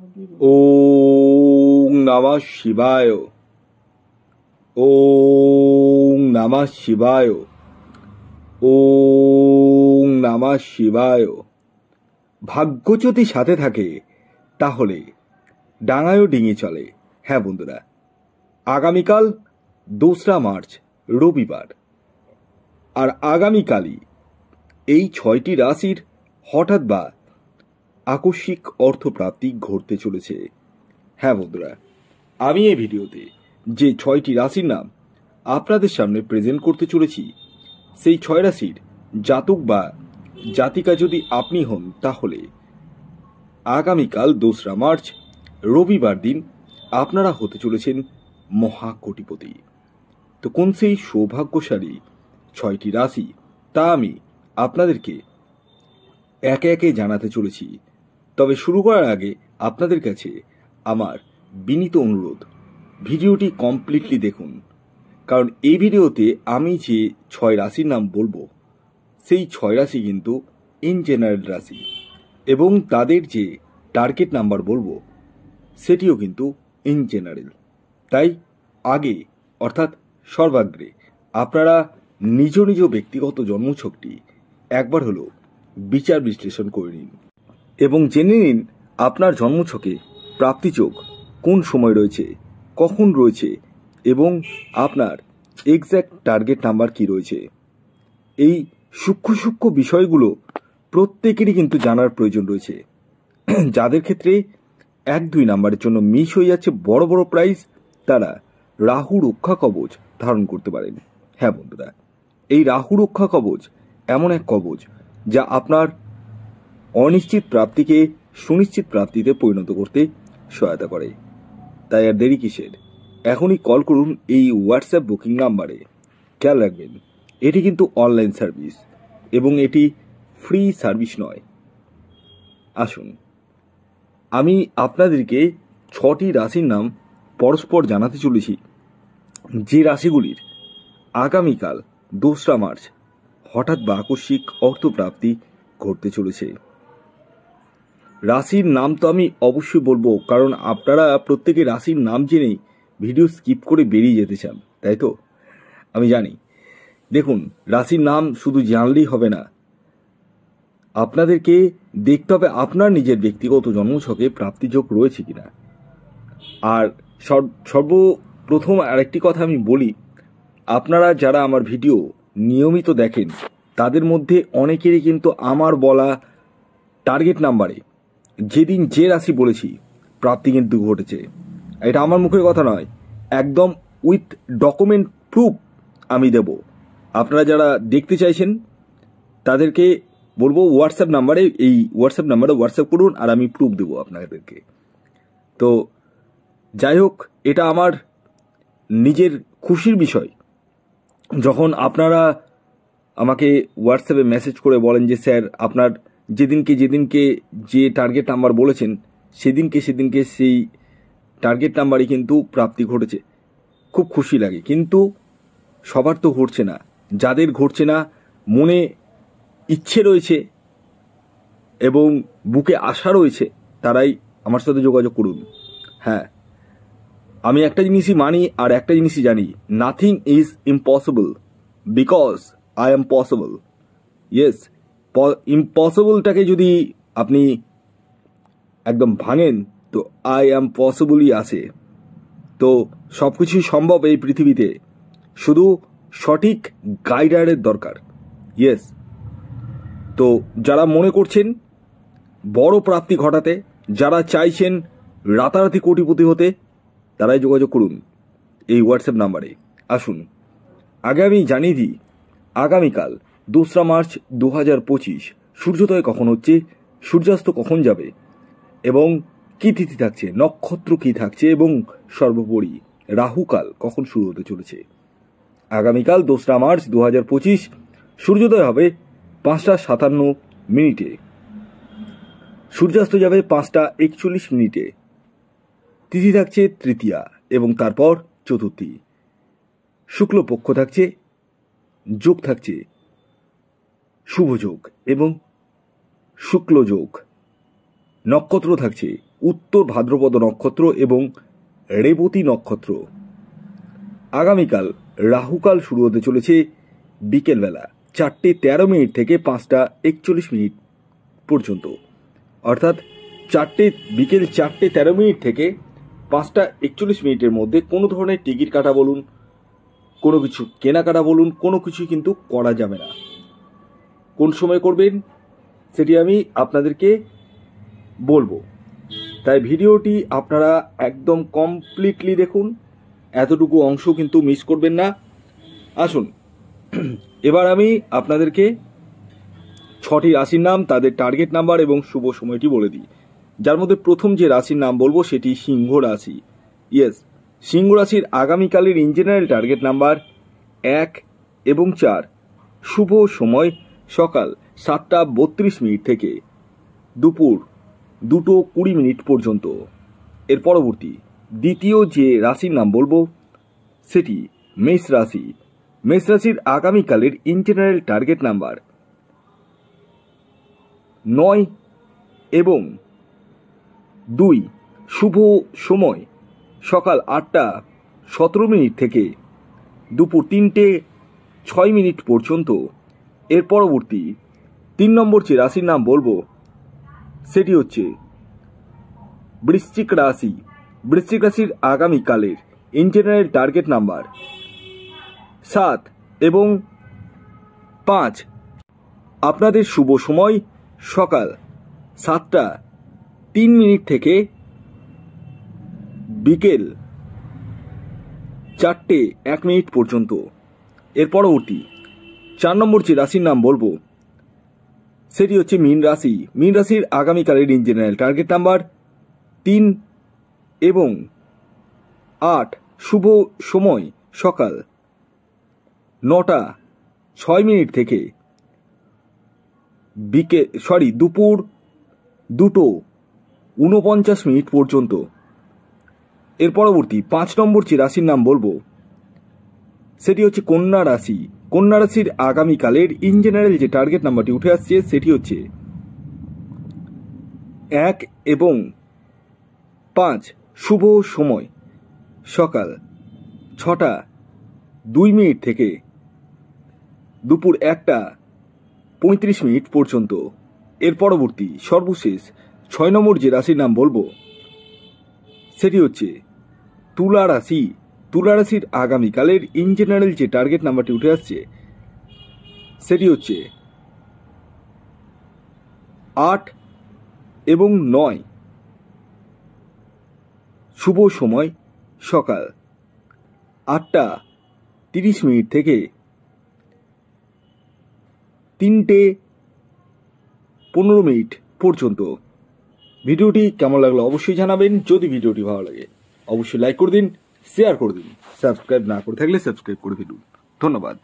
ওম নমঃ শিবায়। ওম নমঃ শিবায়। ওম নমঃ শিবায়। ভাগ্য যদি সাথে থাকে তাহলে ডাঙায়ও ডিঙি চলে। হ্যাঁ বন্ধুরা, আগামীকাল 2রা মার্চ রবিবার, আর আগামীকালই এই 6টি রাশির হঠাৎ বা আকস্মিক অর্থপ্রাপ্তি ঘটতে চলেছে। হ্যাঁ বন্ধুরা, আমি এই ভিডিওতে যে 6টি রাশির নাম আপনাদের সামনে প্রেজেন্ট করতে চলেছি, সেই 6 রাশির জাতক বা জাতিকা যদি আপনি হন তাহলে আগামীকাল 2রা মার্চ রবিবার দিন আপনারা হতে চলেছেন মহাকোটিপতি। তো কোন সেই সৌভাগ্যশালী 6টি রাশি তা আমি আপনাদেরকে একে একে জানাতে চলেছি। তবে শুরু করার আগে আপনাদের কাছে আমার বিনীত অনুরোধ, ভিডিওটি কমপ্লিটলি দেখুন, কারণ এই ভিডিওতে আমি যে 6 রাশির নাম বলবো সেই 6 রাশি কিন্তু ইন জেনারেল রাশি, এবং তাদের যে টার্গেট নাম্বার বলবো সেটিও কিন্তু ইন জেনারেল। তাই আগে অর্থাৎ সর্বাগ্রে আপনারা নিজ নিজ ব্যক্তিগত জন্মছকটি একবার হলো বিচার বিশ্লেষণ করে নিন এবং জেনে নিন আপনার জন্মছকে প্রাপ্তিযোগ কোন সময় রয়েছে, কখন রয়েছে, এবং আপনার এক্স্যাক্ট টার্গেট নাম্বার কি রয়েছে। এই সূক্ষ্ম সূক্ষ্ম বিষয়গুলো প্রত্যেকেরই কিন্তু জানার প্রয়োজন রয়েছে। যাদের ক্ষেত্রে 1-2 নাম্বারের জন্য মিস হয়ে যাচ্ছে বড় বড় প্রাইজ, তারা রাহু রক্ষা কবচ ধারণ করতে পারেন। হ্যাঁ বন্ধুরা, এই রাহু রক্ষা কবচ এমন এক কবচ যা আপনার অনিশ্চিত প্রাপ্তিকে সুনিশ্চিত প্রাপ্তিতে পরিণত করতে সহায়তা করে। তাই আর দেরি কিসের, এখনই কল করুন এই হোয়াটসঅ্যাপ বুকিং নাম্বারে। খেয়াল রাখবেন, এটি কিন্তু অনলাইন সার্ভিস এবং এটি ফ্রি সার্ভিস নয়। আসুন আমি আপনাদেরকে 6টি রাশির নাম পরস্পর জানাতে চলেছি, যে রাশিগুলির আগামীকাল 2রা মার্চ হঠাৎ বা আকস্মিক অর্থপ্রাপ্তি ঘটতে চলেছে। রাশির নাম তো আমি অবশ্যই বলবো, কারণ আপনারা প্রত্যেকে রাশির নাম জেনেই ভিডিও স্কিপ করে বেরিয়ে যেতে চান, তাই তো? আমি জানি। দেখুন, রাশির নাম শুধু জানলেই হবে না, আপনাদেরকে দেখতে হবে আপনার নিজের ব্যক্তিগত জন্মছকে প্রাপ্তিযোগ রয়েছে কিনা। আর সর্বপ্রথম আরেকটি কথা আমি বলি, আপনারা যারা আমার ভিডিও নিয়মিত দেখেন তাদের মধ্যে অনেকেরই কিন্তু আমার বলা টার্গেট নাম্বারে যেদিন যে রাশি বলেছি প্রাপ্তি কিন্তু ঘটেছে। এটা আমার মুখের কথা নয়, একদম উইথ ডকুমেন্ট প্রুফ আমি দেব। আপনারা যারা দেখতে চাইছেন তাদেরকে বলবো হোয়াটসঅ্যাপ নাম্বারে হোয়াটসঅ্যাপ করুন, আর আমি প্রুফ দেবো আপনাদেরকে। তো যাই হোক, এটা আমার নিজের খুশির বিষয় যখন আপনারা আমাকে হোয়াটসঅ্যাপে মেসেজ করে বলেন যে স্যার আপনার যেদিনকে যে টার্গেট নাম্বার বলেছেন সেদিনকে সেই টার্গেট নাম্বারই কিন্তু প্রাপ্তি ঘটেছে। খুব খুশি লাগে, কিন্তু সবার তো ঘটছে না। যাদের ঘটছে না, মনে ইচ্ছে রয়েছে এবং বুকে আশা রয়েছে, তারাই আমার সাথে যোগাযোগ করুন। হ্যাঁ, আমি একটা জিনিসই মানি আর একটা জিনিসই জানি, nothing is impossible because I am possible. Yes, ইম্পসিবলটাকে যদি আপনি একদম ভাঙেন তো আই এম পসিবলই আসে। তো সব কিছুই সম্ভব এই পৃথিবীতে, শুধু সঠিক গাইডারের দরকার। ইয়েস, তো যারা মনে করছেন বড় প্রাপ্তি ঘটাতে, যারা চাইছেন রাতারাতি কোটিপতি হতে, তারাই যোগাযোগ করুন এই হোয়াটসঅ্যাপ নাম্বারে। আসুন আগে আমি জানিয়ে দিই, আগামীকাল 2রা মার্চ 2025 সূর্যোদয় কখন হচ্ছে, সূর্যাস্ত কখন যাবে, এবং কী তিথি থাকছে, নক্ষত্র কী থাকছে, এবং সর্বোপরি রাহুকাল কখন শুরু হতে চলেছে। আগামীকাল 2রা মার্চ 2025 সূর্যোদয় হবে 5:57, সূর্যাস্ত যাবে 5:41। তিথি থাকছে তৃতীয়া এবং তারপর চতুর্থী। শুক্লপক্ষ থাকছে, যোগ থাকছে শুভযোগ এবং শুক্লযোগ। নক্ষত্র থাকছে উত্তর ভাদ্রপদ নক্ষত্র এবং রেবতী নক্ষত্র। আগামীকাল রাহুকাল শুরু হতে চলেছে বিকেলবেলা 4:13 থেকে 5:41 পর্যন্ত, অর্থাৎ বিকেল 4:13 থেকে 5:41 মধ্যে কোনো ধরনের টিকিট কাটা বলুন, কোনো কিছু কেনাকাটা বলুন, কোনো কিছুই কিন্তু করা যাবে না। কোন সময় করবেন সেটি আমি আপনাদেরকে বলবো, তাই ভিডিওটি আপনারা একদম কমপ্লিটলি দেখুন, এতটুকু অংশ কিন্তু মিস করবেন না। আসুন এবার আমি আপনাদেরকে 6টি রাশির নাম, তাদের টার্গেট নাম্বার এবং শুভ সময়টি বলে দিই। যার মধ্যে প্রথম যে রাশির নাম বলবো সেটি সিংহ রাশি। সিংহ রাশির আগামীকালের ইন জেনারেল টার্গেট নাম্বার 1 এবং 4। শুভ সময় সকাল 7:32 থেকে দুপুর 2:20 পর্যন্ত। এর পরবর্তী দ্বিতীয় যে রাশির নাম বলবো সেটি মেষ রাশি। মেষ রাশির আগামীকালের ইন জেনারেল টার্গেট নাম্বার 9 এবং 2। শুভ সময় সকাল 8:17 থেকে দুপুর 3:06 পর্যন্ত। এর পরবর্তী 3 নম্বর যে রাশির নাম বলবো সেটি হচ্ছে বৃশ্চিক রাশি। বৃশ্চিক রাশির আগামীকালের ইন জেনারেল টার্গেট নাম্বার 7 এবং 5। আপনাদের শুভ সময় সকাল 7:03 থেকে বিকেল 4:01 পর্যন্ত। এর পরবর্তী 4 নম্বর যে রাশির নাম বলবো সেটি হচ্ছে মীন রাশি। মীন রাশির আগামীকালের ইন জেনারেল টার্গেট নাম্বার 3 এবং 8। শুভ সময় সকাল 9:06 থেকে দুপুর 2:49 পর্যন্ত। এর পরবর্তী 5 নম্বর যে রাশির নাম বলবো সেটি হচ্ছে কন্যা রাশি। কন্যা রাশির আগামীকালের ইন জেনারেল যে টার্গেট নাম্বারটি উঠে আসছে সেটি হচ্ছে 1 এবং 5। শুভ সময় সকাল 6:02 থেকে দুপুর 1:35 পর্যন্ত। এর পরবর্তী সর্বশেষ 6 নম্বর যে রাশির নাম বলবো সেটি হচ্ছে তুলা রাশি। তুলা রাশির আগামীকালের ইন জেনারেল যে টার্গেট নাম্বারটি উঠে আসছে সেটি হচ্ছে 8 এবং 9। শুভ সময় সকাল 8:30 থেকে 3:15 পর্যন্ত। ভিডিওটি কেমন লাগলো অবশ্যই জানাবেন। যদি ভিডিওটি ভালো লাগে অবশ্যই লাইক করে দিন, শেয়ার করে দিন, সাবস্ক্রাইব না করে থাকলে সাবস্ক্রাইব করে দিন। ধন্যবাদ।